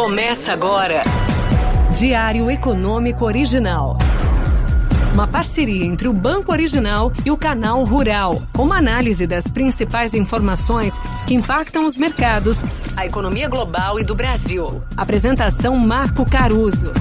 Começa agora. Diário Econômico Original. Uma parceria entre o Banco Original e o Canal Rural, com uma análise das principais informações que impactam os mercados, a economia global e do Brasil. Apresentação Marco Caruso.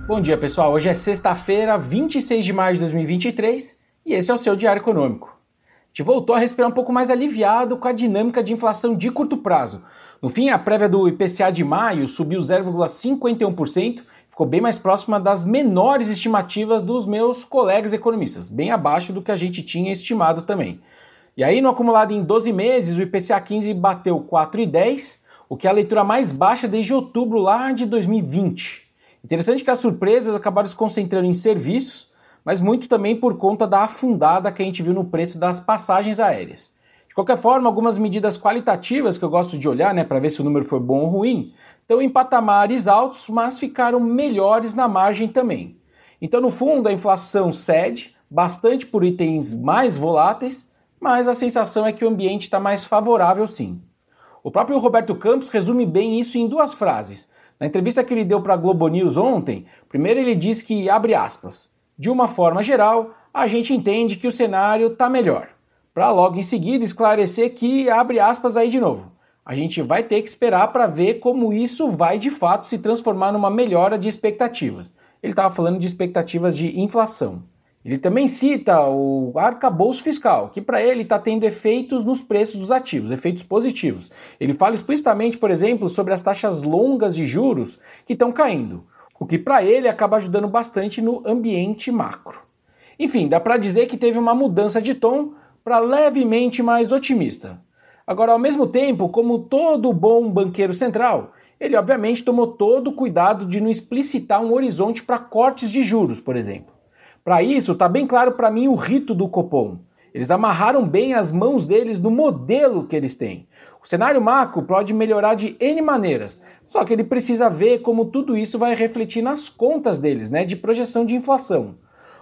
Bom dia, pessoal. Hoje é sexta-feira, 26 de maio de 2023 e esse é o seu Diário Econômico. A gente voltou a respirar um pouco mais aliviado com a dinâmica de inflação de curto prazo. No fim, a prévia do IPCA de maio subiu 0,51%, ficou bem mais próxima das menores estimativas dos meus colegas economistas, bem abaixo do que a gente tinha estimado também. E aí, no acumulado em 12 meses, o IPCA 15 bateu 4,10, o que é a leitura mais baixa desde outubro lá de 2020. Interessante que as surpresas acabaram se concentrando em serviços, mas muito também por conta da afundada que a gente viu no preço das passagens aéreas. De qualquer forma, algumas medidas qualitativas que eu gosto de olhar, para ver se o número foi bom ou ruim, estão em patamares altos, mas ficaram melhores na margem também. Então, no fundo, a inflação cede bastante por itens mais voláteis, mas a sensação é que o ambiente está mais favorável sim. O próprio Roberto Campos resume bem isso em duas frases. Na entrevista que ele deu para a Globo News ontem, primeiro ele diz que, abre aspas, de uma forma geral, a gente entende que o cenário está melhor. Para logo em seguida esclarecer que, abre aspas aí de novo, a gente vai ter que esperar para ver como isso vai de fato se transformar numa melhora de expectativas. Ele estava falando de expectativas de inflação. Ele também cita o arcabouço fiscal, que para ele está tendo efeitos nos preços dos ativos, efeitos positivos. Ele fala explicitamente, por exemplo, sobre as taxas longas de juros que estão caindo, o que para ele acaba ajudando bastante no ambiente macro. Enfim, dá para dizer que teve uma mudança de tom para levemente mais otimista. Agora, ao mesmo tempo, como todo bom banqueiro central, ele obviamente tomou todo o cuidado de não explicitar um horizonte para cortes de juros, por exemplo. Para isso, está bem claro para mim o rito do Copom. Eles amarraram bem as mãos deles no modelo que eles têm. O cenário macro pode melhorar de N maneiras, só que ele precisa ver como tudo isso vai refletir nas contas deles, de projeção de inflação.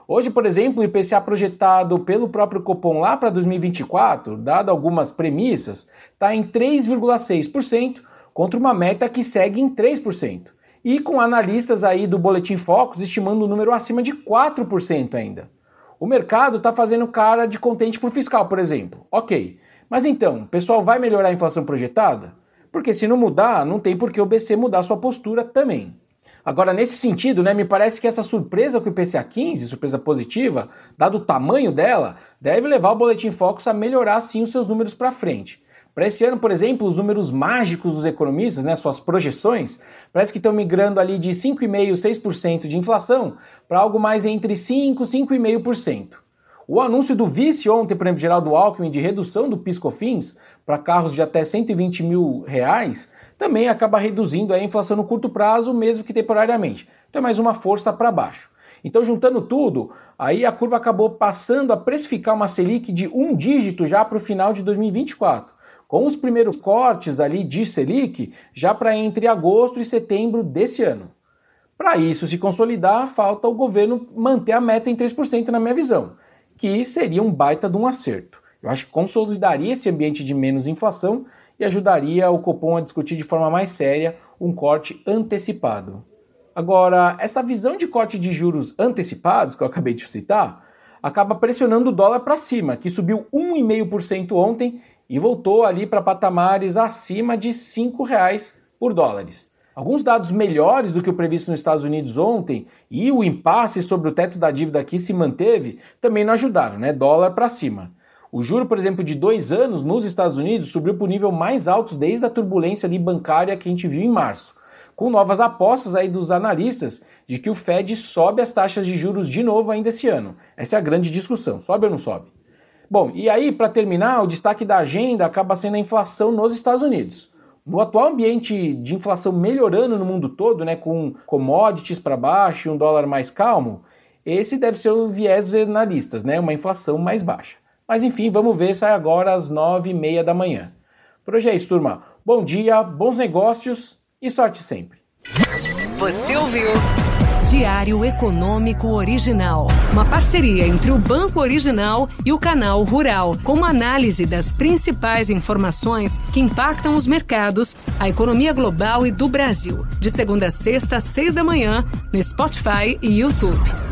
Hoje, por exemplo, o IPCA projetado pelo próprio Copom lá para 2024, dado algumas premissas, está em 3,6% contra uma meta que segue em 3%. E com analistas aí do Boletim Focus estimando um número acima de 4% ainda. O mercado está fazendo cara de contente por fiscal, por exemplo. Ok, mas então, o pessoal vai melhorar a inflação projetada? Porque se não mudar, não tem por que o BC mudar sua postura também. Agora, nesse sentido, me parece que essa surpresa com o IPCA 15, surpresa positiva, dado o tamanho dela, deve levar o Boletim Focus a melhorar sim os seus números para frente. Para esse ano, por exemplo, os números mágicos dos economistas, suas projeções, parece que estão migrando ali de 5,5%, 6% de inflação para algo mais entre 5% e 5,5%. O anúncio do vice ontem, por exemplo, Geraldo Alckmin, de redução do PIS/COFINS para carros de até R$120 mil, também acaba reduzindo a inflação no curto prazo, mesmo que temporariamente. Então é mais uma força para baixo. Então, juntando tudo, aí a curva acabou passando a precificar uma Selic de 1 dígito já para o final de 2024, com os primeiros cortes ali de Selic já para entre agosto e setembro desse ano. Para isso se consolidar, falta o governo manter a meta em 3% na minha visão, que seria um baita de um acerto. Eu acho que consolidaria esse ambiente de menos inflação e ajudaria o Copom a discutir de forma mais séria um corte antecipado. Agora, essa visão de corte de juros antecipados, que eu acabei de citar, acaba pressionando o dólar para cima, que subiu 1,5% ontem e voltou ali para patamares acima de R$ 5,00 por dólares. Alguns dados melhores do que o previsto nos Estados Unidos ontem e o impasse sobre o teto da dívida que se manteve também não ajudaram, dólar para cima. O juro, por exemplo, de 2 anos nos Estados Unidos subiu para o nível mais alto desde a turbulência ali bancária que a gente viu em março, com novas apostas aí dos analistas de que o Fed sobe as taxas de juros de novo ainda esse ano. Essa é a grande discussão, sobe ou não sobe? Bom, e aí, para terminar, o destaque da agenda acaba sendo a inflação nos Estados Unidos. No atual ambiente de inflação melhorando no mundo todo, com commodities para baixo e um dólar mais calmo, esse deve ser o viés dos analistas, uma inflação mais baixa. Mas enfim, vamos ver, sai agora às 9h30 da manhã. Por hoje é isso, turma. Bom dia, bons negócios e sorte sempre. Você ouviu Diário Econômico Original. Uma parceria entre o Banco Original e o Canal Rural, com uma análise das principais informações que impactam os mercados, a economia global e do Brasil. De segunda a sexta, às 6 da manhã, no Spotify e YouTube.